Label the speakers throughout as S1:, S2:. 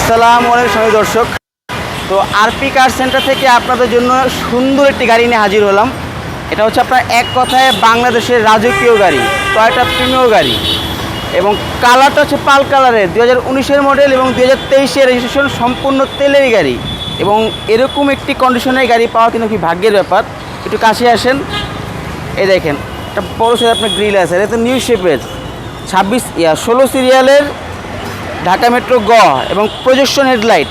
S1: আসসালামু আলাইকুম সবাই দর্শক। তো আরপি কার সেন্টার থেকে আপনাদের জন্য সুন্দর একটি গাড়ি নিয়ে হাজির হলাম। এটা হচ্ছে আপনার এক কথায় বাংলাদেশের রাজকীয় গাড়ি, টয়োটা প্রিমিও গাড়ি, এবং কালারটা হচ্ছে পাল কালারের 2019-এর মডেল এবং 2023-এর রেজিস্ট্রেশন, সম্পূর্ণ তেলের গাড়ি। এবং এরকম একটি কন্ডিশনের গাড়ি পাওয়া কিন্তু কি ভাগ্যের ব্যাপার। একটু কাছে আসেন, এই দেখেন একটা বড় সাইজ আপনার গ্রিল আছে, এটা তো নিউ শেপের 16 সিরিয়ালের ঢাকা মেট্রো গ এবং প্রজেকশন হেডলাইট,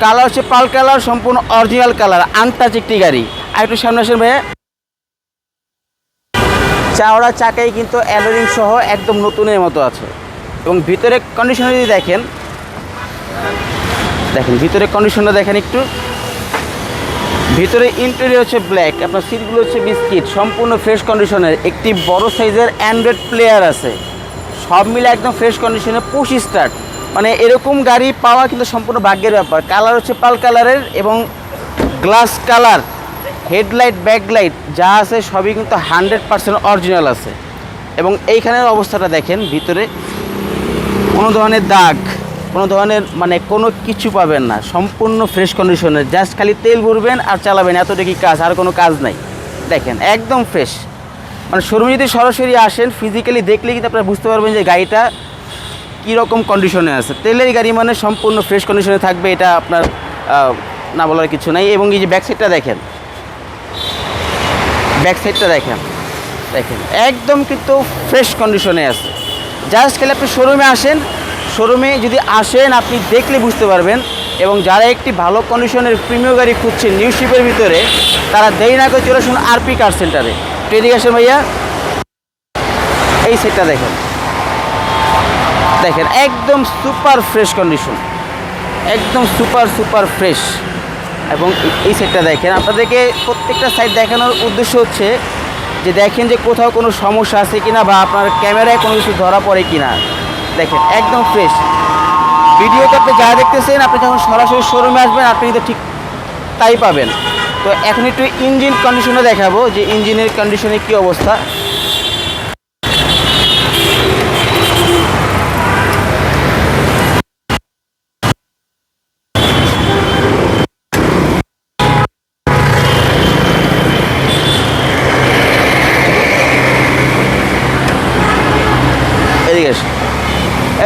S1: কালার হচ্ছে পাল কালার, সম্পূর্ণ অরিজিনাল কালার, আনটাচ একটি গাড়ি। আর একটু সামনে আসেন ভাইয়া। চাওড়া চাকাই কিন্তু অ্যালোরিং সহ একদম নতুনের মতো আছে। এবং ভিতরে কন্ডিশন যদি দেখেন ভিতরে কন্ডিশনটা দেখেন একটু। ভিতরে ইন্টেরিয়র হচ্ছে ব্ল্যাক, আপনার সিটগুলো হচ্ছে বিস্কিট, সম্পূর্ণ ফ্রেশ কন্ডিশনের। একটি বড় সাইজের অ্যান্ড্রয়েড প্লেয়ার আছে, সব মিলে একদম ফ্রেশ কন্ডিশনে, পুশ স্টার্ট। মানে এরকম গাড়ি পাওয়া কিন্তু সম্পূর্ণ ভাগ্যের ব্যাপার। কালার হচ্ছে পাল কালারের এবং গ্লাস কালার, হেডলাইট ব্যাকলাইট যা আছে সবই কিন্তু 100% অরিজিনাল আছে। এবং এইখানের অবস্থাটা দেখেন, ভিতরে কোনো ধরনের দাগ, কোনো ধরনের মানে কোনো কিছু পাবেন না, সম্পূর্ণ ফ্রেশ কন্ডিশনের। জাস্ট খালি তেল ভরবেন আর চালাবেন, এতটুকুই কাজ, আর কোনো কাজ নাই। দেখেন একদম ফ্রেশ। মানে শোরুমে যদি সরাসরি আসেন, ফিজিক্যালি দেখলে কিন্তু আপনারা বুঝতে পারবেন যে গাড়িটা কীরকম কন্ডিশনে আছে। তেলের গাড়ি মানে সম্পূর্ণ ফ্রেশ কন্ডিশনে থাকবে, এটা আপনার না বলার কিছু নাই। এবং এই যে ব্যাক সাইডটা দেখেন, দেখেন একদম কিন্তু ফ্রেশ কন্ডিশনে আছে। জাস্ট খালি আপনি শোরুমে আসেন, শোরুমে যদি আসেন আপনি দেখলে বুঝতে পারবেন। এবং যারা একটি ভালো কন্ডিশনের প্রিমিয়াম গাড়ি খুঁজছেন নিউ শিপের ভিতরে, তারা দেরি না করে চলে আসুন আরপি কার সেন্টারে। এদিকে আসেন ভাইয়া, এই সেটটা দেখেন একদম সুপার ফ্রেশ কন্ডিশন, একদম সুপার ফ্রেশ। এবং এই সেটটা দেখেন, আপনাদেরকে প্রত্যেকটা সাইড দেখানোর উদ্দেশ্য হচ্ছে যে দেখেন যে কোথাও কোনো সমস্যা আছে কিনা, বা আপনার ক্যামেরায় কোনো কিছু ধরা পড়ে কিনা। দেখেন একদম ফ্রেশ। ভিডিওতে আপনি যা দেখতেছেন, আপনি যখন সরাসরি শোরুমে আসবেন আপনি কিন্তু ঠিক তাই পাবেন। তো এখন একটু ইঞ্জিন কন্ডিশনে দেখাবো যে ইঞ্জিনের কন্ডিশনে কী অবস্থা।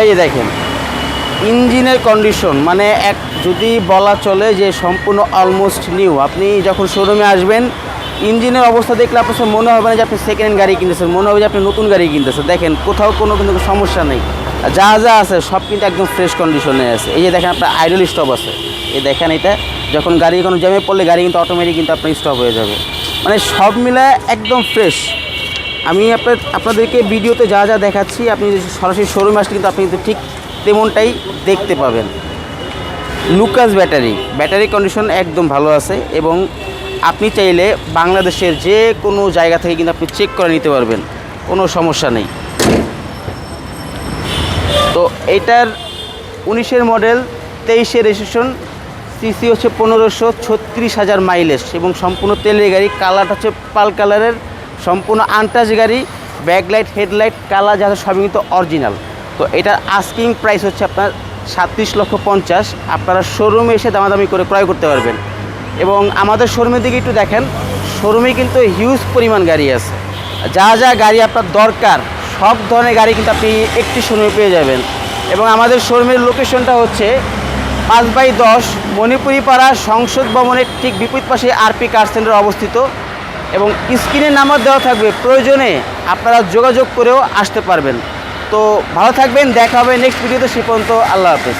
S1: এই যে দেখেন ইঞ্জিনের কন্ডিশন, মানে যদি বলা চলে যে সম্পূর্ণ অলমোস্ট নিউ। আপনি যখন শোরুমে আসবেন, ইঞ্জিনের অবস্থা দেখলে আপনার মনে হবে না যে আপনি সেকেন্ড হ্যান্ড গাড়ি কিনতেছেন, মনে হবে যে আপনি নতুন গাড়ি কিনতেছেন। দেখেন কোথাও কোনো কিন্তু সমস্যা নেই, যা আছে সব কিন্তু একদম ফ্রেশ কন্ডিশনে আছে। এই যে দেখেন আপনার আইডল স্টপ আছে, এই দেখেন এটা যখন গাড়ি কোনো জ্যামে পড়লে গাড়ি কিন্তু অটোমেটিক কিন্তু আপনার স্টপ হয়ে যাবে। মানে সব মিলে একদম ফ্রেশ। আমি আপনাদেরকে ভিডিওতে যা দেখাচ্ছি, আপনি সরাসরি শোরুমে আসলে কিন্তু আপনি কিন্তু ঠিক তেমনটাই দেখতে পাবেন। লুকাস ব্যাটারি কন্ডিশন একদম ভালো আছে। এবং আপনি চাইলে বাংলাদেশের যে কোনো জায়গা থেকে কিন্তু আপনি চেক করে নিতে পারবেন, কোনো সমস্যা নেই। তো এইটার 19-এর মডেল, 23-এর রেজিস্ট্রেশন, সিসি হচ্ছে 1536,000 মাইলেজ, এবং সম্পূর্ণ তেলের গাড়ি। কালারটা হচ্ছে পাল কালারের, সম্পূর্ণ আনটাচ গাড়ি। ব্যাকলাইট, হেডলাইট, কালার যা সবই কিন্তু অরিজিনাল। তো এটার আস্কিং প্রাইস হচ্ছে আপনার 37,50,000। আপনারা শোরুমে এসে দামাদামি করে ক্রয় করতে পারবেন। এবং আমাদের শোরুমের দিকে একটু দেখেন, শোরুমে কিন্তু হিউজ পরিমাণ গাড়ি আছে। যা গাড়ি আপনার দরকার সব ধরনের গাড়ি কিন্তু আপনি একটি শোরুমে পেয়ে যাবেন। এবং আমাদের শোরুমের লোকেশনটা হচ্ছে 5/10 মণিপুরি পাড়া সংসদ ভবনের ঠিক বিপরীত পাশে আরপি কার সেন্টার অবস্থিত। এবং স্ক্রিনে নাম্বার দেওয়া থাকবে, প্রয়োজনে আপনারা যোগাযোগ করেও আসতে পারবেন। তো ভালো থাকবেন, দেখা হবে নেক্সট ভিডিওতে। সে পর্যন্ত আল্লাহ হাফেজ।